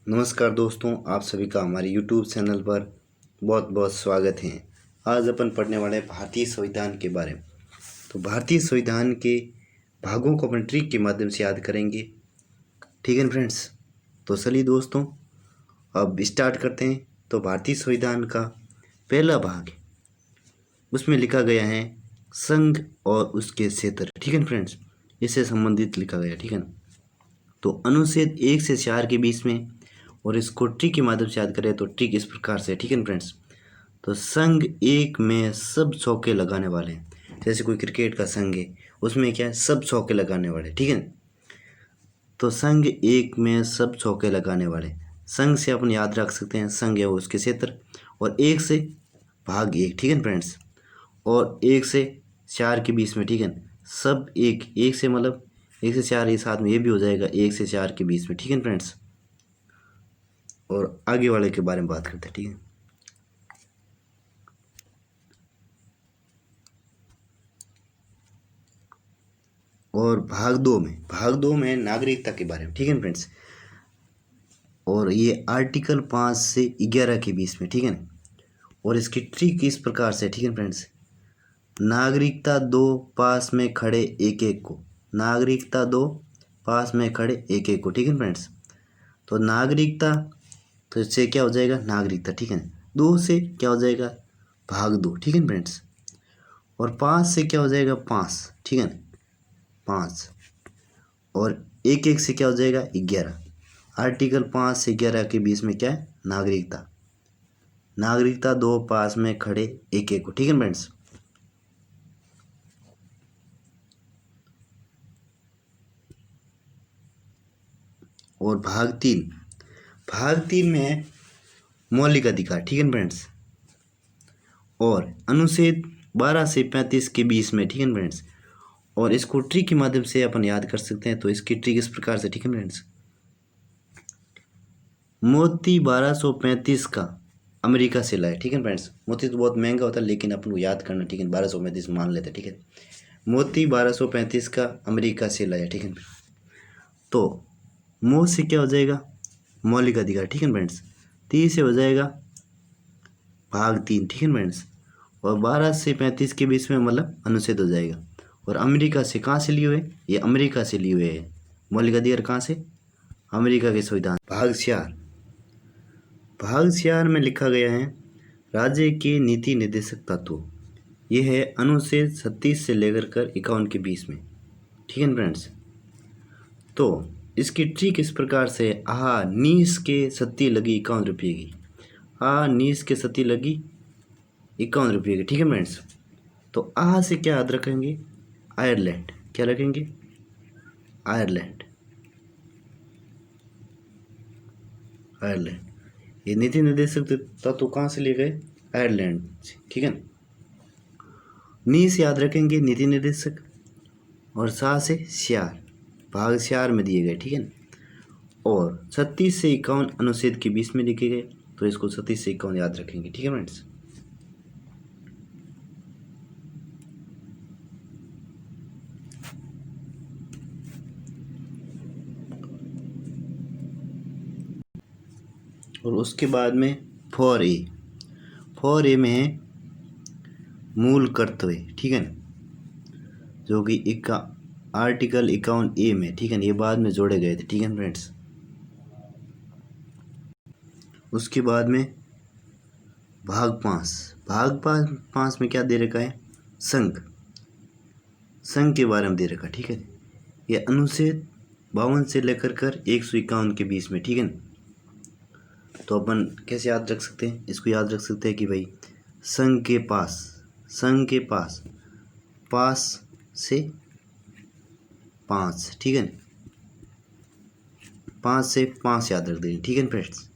नमस्कार दोस्तों, आप सभी का हमारे YouTube चैनल पर बहुत बहुत स्वागत है। आज अपन पढ़ने वाले हैं भारतीय संविधान के बारे में। तो भारतीय संविधान के भागों को अपन ट्रिक के माध्यम से याद करेंगे। ठीक है फ्रेंड्स, तो चलिए दोस्तों अब स्टार्ट करते हैं। तो भारतीय संविधान का पहला भाग, उसमें लिखा गया है संघ और उसके क्षेत्र। ठीक है फ्रेंड्स, इससे संबंधित लिखा गया। ठीक है, तो अनुच्छेद 1 से 4 के बीच में, और इसको ट्रिक के माध्यम से याद करें तो ट्रिक इस प्रकार से। ठीक है फ्रेंड्स, तो संघ एक में सब चौके लगाने वाले हैं। जैसे कोई क्रिकेट का संघ है, उसमें क्या है, सब चौके लगाने वाले। ठीक है, तो संघ एक में सब चौके लगाने वाले। संघ से अपन याद रख सकते हैं, संघ है वो उसके क्षेत्र, और एक से भाग एक। ठीक है फ्रेंड्स, और 1 से 4 के बीच में। ठीक है, सब एक से मतलब 1 से 4 ये साथ में ये भी हो जाएगा 1 से 4 के बीच में। ठीक है फ्रेंड्स, और आगे वाले के बारे में बात करते हैं। ठीक है, और भाग दो में नागरिकता के बारे में। ठीक है फ्रेंड्स, और ये आर्टिकल 5 से 11 के बीच में। ठीक है, और इसकी ट्रिक इस प्रकार से। ठीक है फ्रेंड्स, नागरिकता दो, पास में खड़े एक एक को। नागरिकता दो, पास में खड़े एक एक को। ठीक है फ्रेंड्स, तो नागरिकता, तो इससे क्या हो जाएगा, नागरिकता। ठीक है, दो से क्या हो जाएगा, भाग दो। ठीक है फ्रेंड्स, और 5 से क्या हो जाएगा, 5। ठीक है, 5, और एक एक से क्या हो जाएगा, 11। आर्टिकल 5 से 11 के बीच में क्या है, नागरिकता। नागरिकता दो, पास में खड़े एक एक को। ठीक है फ्रेंड्स, और भाग तीन में है मौलिक अधिकार। ठीक है फ्रेंड्स, और अनुच्छेद 12 से 35 के बीच में। ठीक है फ्रेंड्स, और इसको ट्रिक के माध्यम से अपन याद कर सकते हैं। तो इसकी ट्रिक इस प्रकार से। ठीक है फ्रेंड्स, मोती 1235 का अमेरिका से लाए। ठीक है फ्रेंड्स, मोती तो बहुत महंगा होता है, लेकिन अपन को याद करना। ठीक है, 1235 मान लेते हैं। ठीक है, मोती 1235 का अमेरिका से लाया। ठीक है, तो मो से क्या हो जाएगा, मौलिक अधिकार। ठीक है फ्रेंड्स, 30 से हो जाएगा भाग 3। ठीक है फ्रेंड्स, और 12 से 35 के बीच में मतलब अनुच्छेद हो जाएगा। और अमेरिका से कहाँ से लिए हुए, ये अमेरिका से लिए हुए हैं मौलिक अधिकार। कहाँ से, अमेरिका के संविधान। भाग 4 में लिखा गया है राज्य के नीति निर्देशक तत्व। यह है अनुच्छेद 36 से लेकर 51 के बीच में। ठीक है फ्रेंड्स, तो इसकी ट्रिक इस प्रकार से। नीस के सत्ती लगी 51 रुपये की। नीस के सत्ती लगी 51 रुपये की। ठीक है फ्रेंड्स, तो से क्या याद रखेंगे, आयरलैंड। क्या रखेंगे, आयरलैंड। ये नीति निर्देशक तत्व कहाँ से लिए गए, आयरलैंड से। ठीक है, नी से याद रखेंगे नीति निर्देशक, और से श्यार, भाग 4 में दिए गए। ठीक है, और 36 से 51 अनुच्छेद के बीच में लिखे गए, तो इसको 36 से 51 याद रखेंगे। ठीक है फ्रेंड्स, और उसके बाद में 4A में है मूल कर्तव्य। ठीक है, जो कि आर्टिकल 51A में। ठीक है, ये बाद में जोड़े गए थे। ठीक है फ्रेंड्स, उसके बाद में भाग 5 में क्या दे रखा है, संघ के बारे में दे रखा। ठीक है, ये अनुच्छेद 52 से लेकर 151 के बीच में। ठीक है, तो अपन कैसे याद रख सकते हैं, इसको याद रख सकते हैं कि भाई संघ के पास से 5। ठीक है, 5 से 5 याद रख देंगे। ठीक है फ्रेंड्स,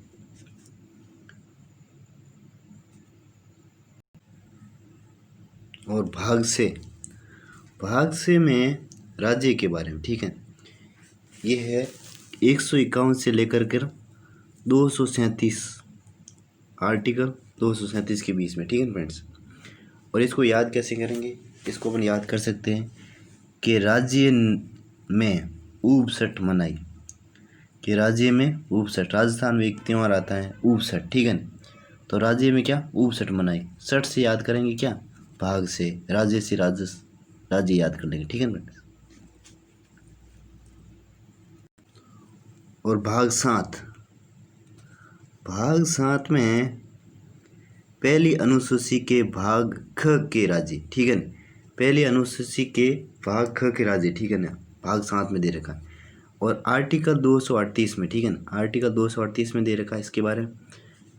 और भाग से में राज्य के बारे में। ठीक है, ये है 151 से लेकर 237, आर्टिकल 237 के बीच में। ठीक है फ्रेंड्स, और इसको याद कैसे करेंगे, इसको अपन याद कर सकते हैं कि राज्य में ऊब सट मनाई। कि राज्य में उपसट, राजस्थान में एक त्यौहार आता है उपसट, ठीक है। तो राज्य में क्या उपसट मनाई, सट से याद करेंगे क्या, भाग से, राज्य से राज्य याद कर लेंगे, ठीक है ना। और भाग 7, भाग 7 में पहली अनुसूची के भाग ख के राज्य, ठीक है ना। पहली अनुसूची के भाग ख के राज्य, ठीक है ना, भाग 7 में दे रखा है। और आर्टिकल 238 में, ठीक है ना, आर्टिकल 238 में दे रखा है इसके बारे में,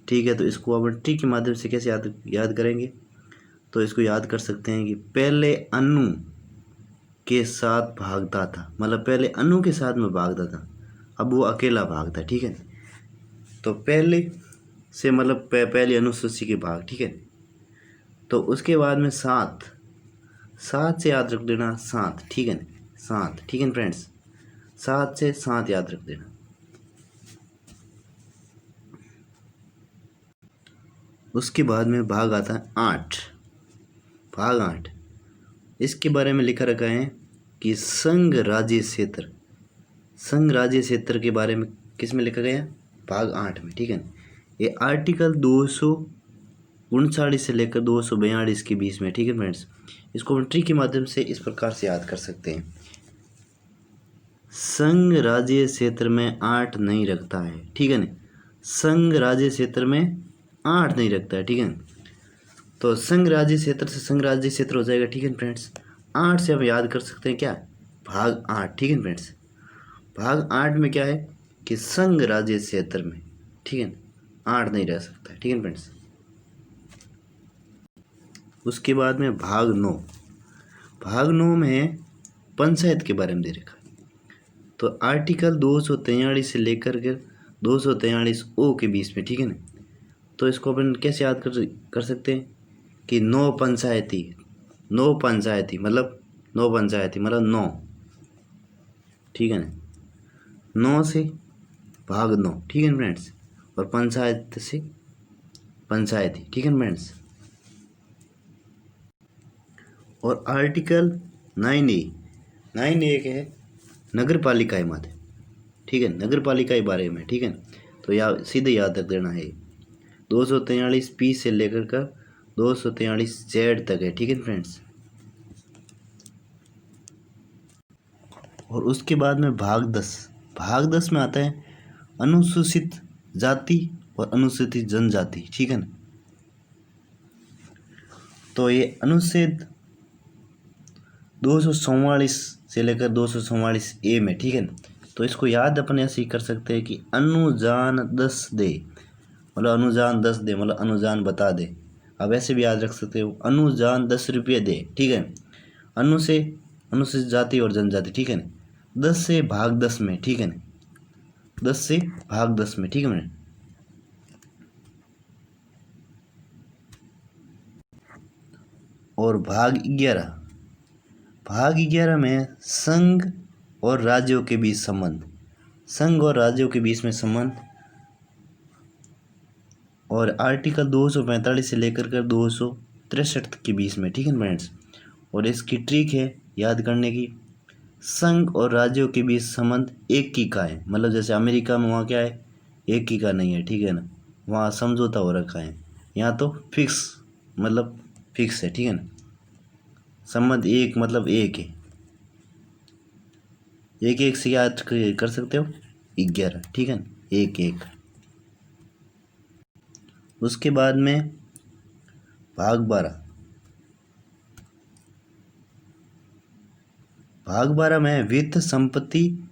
ठीक है। तो इसको अब ट्रिक के माध्यम से कैसे याद करेंगे, तो इसको याद कर सकते हैं कि पहले अनु के साथ भागता था, मतलब पहले अनु के साथ में भागता था, अब वो अकेला भागता, ठीक है। तो पहले से मतलब पहली अनुसूची के भाग, ठीक है। तो उसके बाद में 7 से याद रख देना 7, ठीक है, 7, ठीक है फ्रेंड्स, 7 से 7 याद रख देना। उसके बाद में भाग आता है 8, भाग 8, इसके बारे में लिखा रखा है कि संघ राज्य क्षेत्र, संघ राज्य क्षेत्र के बारे में किस में लिखा गया, भाग 8 में, ठीक है। ये आर्टिकल 239 से लेकर 242 के बीच में, ठीक है फ्रेंड्स। इसको हम ट्रिक के माध्यम से इस प्रकार से याद कर सकते हैं, संघ राज्य क्षेत्र में 8 नहीं रखता है, ठीक है ना, संघ राज्य क्षेत्र में 8 नहीं रखता है, ठीक है। तो संघ राज्य क्षेत्र से संघ राज्य क्षेत्र हो जाएगा, ठीक है फ्रेंड्स। 8 से हम याद कर सकते हैं क्या, भाग 8, ठीक है फ्रेंड्स। भाग 8 में क्या है कि संघ राज्य क्षेत्र में, ठीक है, 8 नहीं रह सकता, ठीक है फ्रेंड्स। उसके बाद में भाग 9, भाग 9 में पंचायत के बारे में दे रखा है। तो आर्टिकल 243 से लेकर के 243 ओ के बीच में, ठीक है ना। तो इसको अपन कैसे याद कर सकते हैं कि 9 पंचायती मतलब 9, ठीक है ना, 9 से भाग 9, ठीक है फ्रेंड्स। और पंचायत से पंचायती, ठीक है फ्रेंड्स। और आर्टिकल 9A एक है नगर पालिकाएं माते, ठीक है, नगर पालिका के बारे में, ठीक है। तो सीधे याद रख देना है 243 पी से लेकर कर 243 जेड तक है, ठीक है फ्रेंड्स। और उसके बाद में भाग 10 में आता है अनुसूचित जाति और अनुसूचित जनजाति, ठीक है ना। तो ये अनुच्छेद 244 से लेकर 244 ए में, ठीक है ना। तो इसको याद अपने ऐसे ही कर सकते हैं कि अनुजान 10 दे, मतलब अनुजान 10 दे, मतलब अनुजान बता दे। अब ऐसे भी याद रख सकते हो अनुजान 10 रुपये दे, ठीक है। अनु से अनुसूचित जाति और जनजाति, ठीक है ना, 10 से भाग 10 में, ठीक है ना, 10 से भाग 10 में, ठीक है ना। और भाग 11 में संघ और राज्यों के बीच संबंध, संघ और राज्यों के बीच में संबंध। और आर्टिकल 245 से लेकर कर 263 के बीच में, ठीक है फ्रेंड्स। और इसकी ट्रिक है याद करने की, संघ और राज्यों के बीच संबंध एक की का है, मतलब जैसे अमेरिका में वहाँ क्या है, एक की का नहीं है, ठीक है ना, वहाँ समझौता हो रखा है। यहाँ तो फिक्स, मतलब फिक्स है, ठीक है ना, संबंध एक मतलब एक है, एक से याद कर सकते हो 11, ठीक है ना, एक। उसके बाद में भाग 12 में वित्त संपत्ति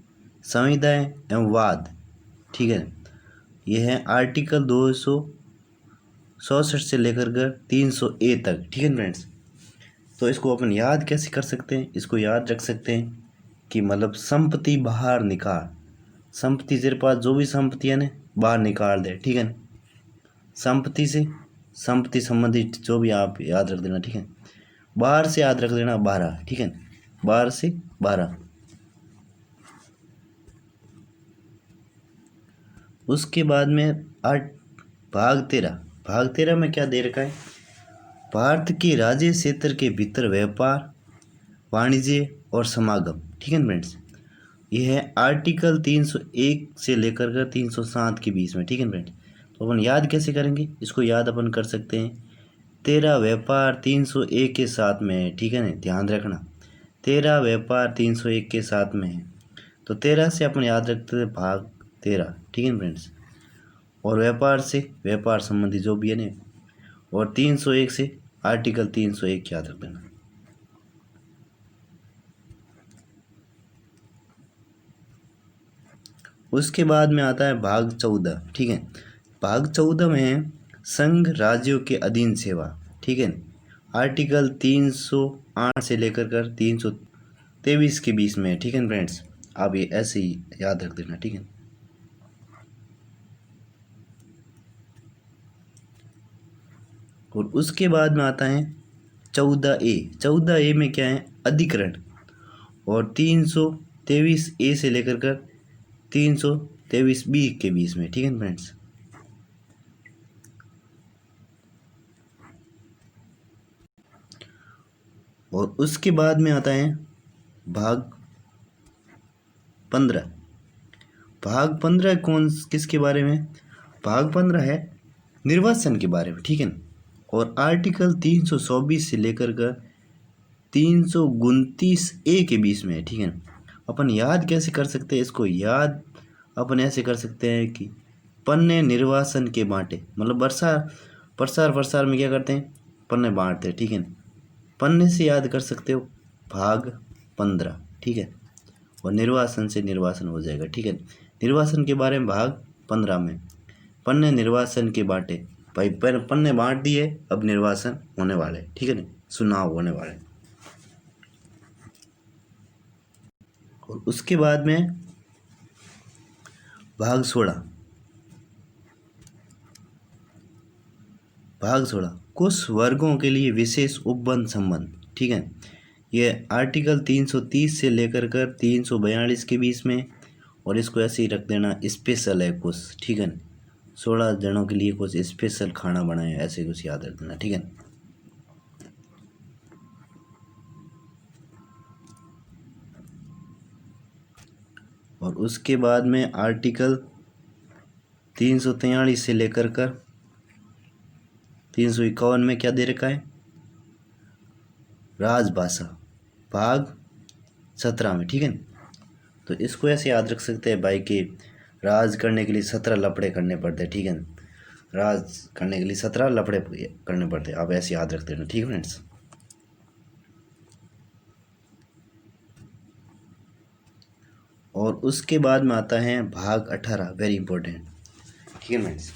संविदा एवं वाद, ठीक है। यह है आर्टिकल 266 से लेकर कर 300 ए तक, ठीक है फ्रेंड्स। तो इसको अपन याद कैसे कर सकते हैं, इसको याद रख सकते हैं कि मतलब संपत्ति बाहर निकाल, संपत्ति तेरे पास जो भी संपत्ति है ना बाहर निकाल दे, ठीक है ना। संपत्ति से संपत्ति संबंधित जो भी आप याद रख देना, ठीक है। बाहर से याद रख देना 12, ठीक है, बाहर से 12। उसके बाद में भाग 13 में क्या दे रखा है, भारत के राज्य क्षेत्र के भीतर व्यापार वाणिज्य और समागम, ठीक है फ्रेंड्स। ये है आर्टिकल 301 से लेकर कर 307 के बीच में, ठीक है फ्रेंड। तो अपन याद कैसे करेंगे, इसको याद अपन कर सकते हैं, तेरा व्यापार 301 के साथ में है, ठीक है ना, ध्यान रखना, तेरा व्यापार 301 के साथ में है। तो 13 से अपन याद रखते थे भाग 13, ठीक है फ्रेंड्स, और व्यापार से व्यापार संबंधी जो भी है ना, और 301 से आर्टिकल 301 याद रख देना। उसके बाद में आता है भाग 14, ठीक है। भाग 14 में है संघ राज्यों के अधीन सेवा, ठीक है। आर्टिकल 308 से लेकर कर 323 के बीच में है, ठीक है फ्रेंड्स। आप ये ऐसे ही याद रख देना, ठीक है। और उसके बाद में आता है 14A। 14A में क्या है, अधिकरण, और 323A से लेकर कर 323B के बीच में, ठीक है फ्रेंड्स। और उसके बाद में आता है भाग 15। भाग 15 किसके बारे में, भाग 15 है निर्वाचन के बारे में, ठीक है। और आर्टिकल 324 से लेकर कर 329A के बीच में है, ठीक है। अपन याद कैसे कर सकते हैं इसको, याद अपन ऐसे कर सकते हैं कि पन्ने निर्वाचन के बांटे, मतलब प्रसार प्रसार में क्या करते हैं, पन्ने बांटते हैं, ठीक है। पन्ने से याद कर सकते हो भाग 15, ठीक है। और निर्वाचन से निर्वाचन हो जाएगा, ठीक है। निर्वाचन के बारे में भाग 15 में पन्ने निर्वाचन के बांटे, भाई पन्ने बांट दिए, अब निर्वाचन होने वाले, ठीक है ना, चुनाव होने वाले। और उसके बाद में भाग 16। भाग 16 कुछ वर्गों के लिए विशेष उपबंध संबंध, ठीक है। ये आर्टिकल 330 से लेकर कर 342 के बीच में, और इसको ऐसे ही रख देना, स्पेशल है कुछ, ठीक है। 16 जनों के लिए कुछ स्पेशल खाना बनाए, ऐसे कुछ याद रख देना, ठीक है। और उसके बाद में आर्टिकल 343 से लेकर कर 351 में क्या दे रखा है, राजभाषा, भाग 17 में, ठीक है। तो इसको ऐसे याद रख सकते हैं भाई कि राज करने के लिए 17 लफड़े करने पड़ते हैं, ठीक है। राज करने के लिए 17 लफड़े करने पड़ते हैं, आप ऐसे याद रखते हैं, ठीक है फ्रेंड्स। और उसके बाद में आता है भाग 18, वेरी इंपॉर्टेंट, ठीक है फ्रेंड्स,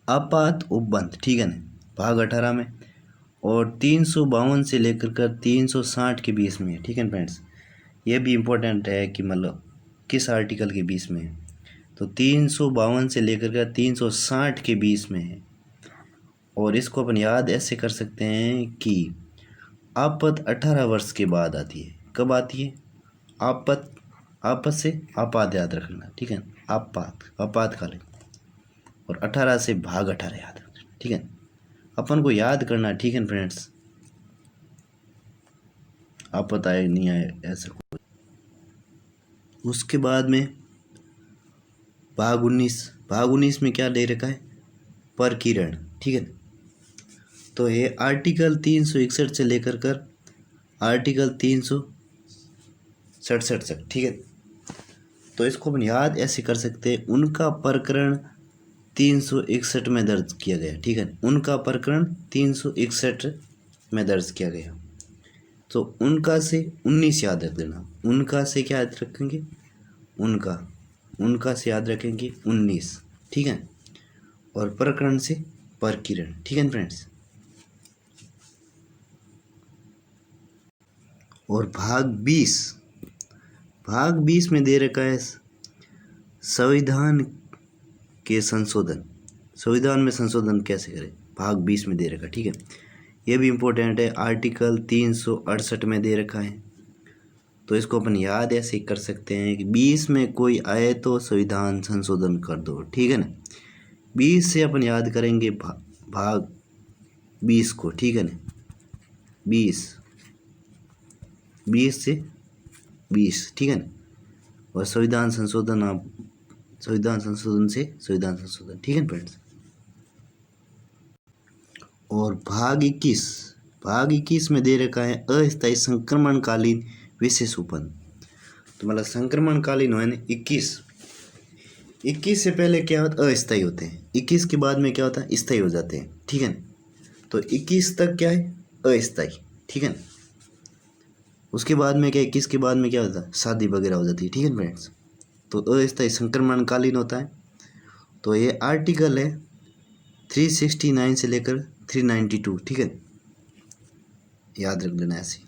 आपात उपबंध, ठीक है ना, भाग 18 में, और 352 से लेकर कर 360 के बीच में है, ठीक है फ्रेंड्स। ये भी इम्पोर्टेंट है कि मतलब किस आर्टिकल के बीच में है, तो 352 से लेकर कर 360 के बीच में है। और इसको अपन याद ऐसे कर सकते हैं कि आपत 18 वर्ष के बाद आती है, कब आती है, आपत, आपत से आपात याद रखना, ठीक है, आपातकालीन, और 18 से भाग 18 याद रखना, ठीक है। अपन को याद करना, ठीक है फ्रेंड्स, आपत आए नहीं आए ऐसा कुछ। उसके बाद में भाग 19। भाग 19 में क्या दे रखा है, परकीरण, ठीक है। तो ये आर्टिकल 361 से लेकर कर आर्टिकल 367 तक, ठीक है। तो इसको अपन याद ऐसे कर सकते हैं, उनका प्रकरण 361 में दर्ज किया गया, ठीक है। उनका प्रकरण 361 में दर्ज किया गया। तो उनका से 19 याद रख देना, उनका से क्या याद रखेंगे, उनका से याद रखेंगे 19, ठीक है। और प्रकरण से परकीरण, ठीक है फ्रेंड्स। और भाग 20, भाग 20 में दे रखा है संविधान के संशोधन, संविधान में संशोधन कैसे करें, भाग 20 में दे रखा है, ठीक है। ये भी इम्पोर्टेंट है, आर्टिकल 368 में दे रखा है। तो इसको अपन याद ऐसे कर सकते हैं कि 20 में कोई आए तो संविधान संशोधन कर दो, ठीक है ना। 20 से अपन याद करेंगे भाग 20 को, ठीक है ना, 20 से 20, ठीक है ना। और संविधान संशोधन से संविधान संशोधन, ठीक है फ्रेंड्स। और भाग 21 में दे रखा है अस्थायी संक्रमणकालीन विशेष उपबंध। तो मतलब संक्रमणकालीन है ना 21 से पहले क्या होता है, अस्थायी होते हैं, 21 के बाद में क्या होता है, स्थायी हो जाते हैं, ठीक है ना। तो 21 तक क्या है, अस्थायी, ठीक है ना। उसके बाद में क्या, 21 के बाद में क्या होता है, शादी वगैरह हो जाती है, ठीक है फ्रेंड्स। तो अस्थायी संक्रमणकालीन होता है। तो ये आर्टिकल है 369 से लेकर 392, ठीक है, याद रख लेना ऐसे।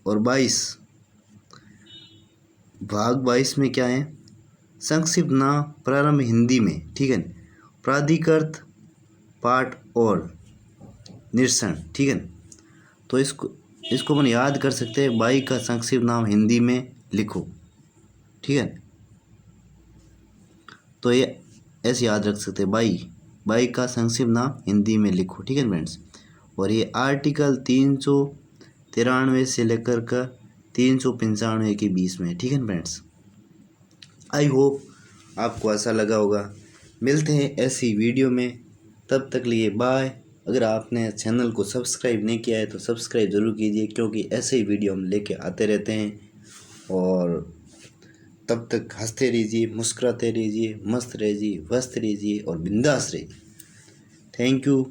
और 22 भाग 22 में क्या है, संक्षिप्त नाम प्रारंभ हिंदी में, ठीक है, प्राधिकृत पाठ और निरसन, ठीक है। तो इसको अपन याद कर सकते हैं, बाई का संक्षिप्त नाम हिंदी में लिखो, ठीक है। तो ये ऐसे याद रख सकते हैं, बाई का संक्षिप्त नाम हिंदी में लिखो, ठीक है फ्रेंड्स। और ये आर्टिकल 393 से लेकर का 395 के बीच में, ठीक है फ्रेंड्स। आई होप आपको ऐसा लगा होगा। मिलते हैं ऐसी वीडियो में, तब तक लिए बाय। अगर आपने चैनल को सब्सक्राइब नहीं किया है तो सब्सक्राइब ज़रूर कीजिए, क्योंकि ऐसे ही वीडियो हम लेके आते रहते हैं। और तब तक हंसते रहिए, मुस्कुराते रहिए, मस्त रहिए, व्यस्त रहिए और बिंदास रहिए। Thank you.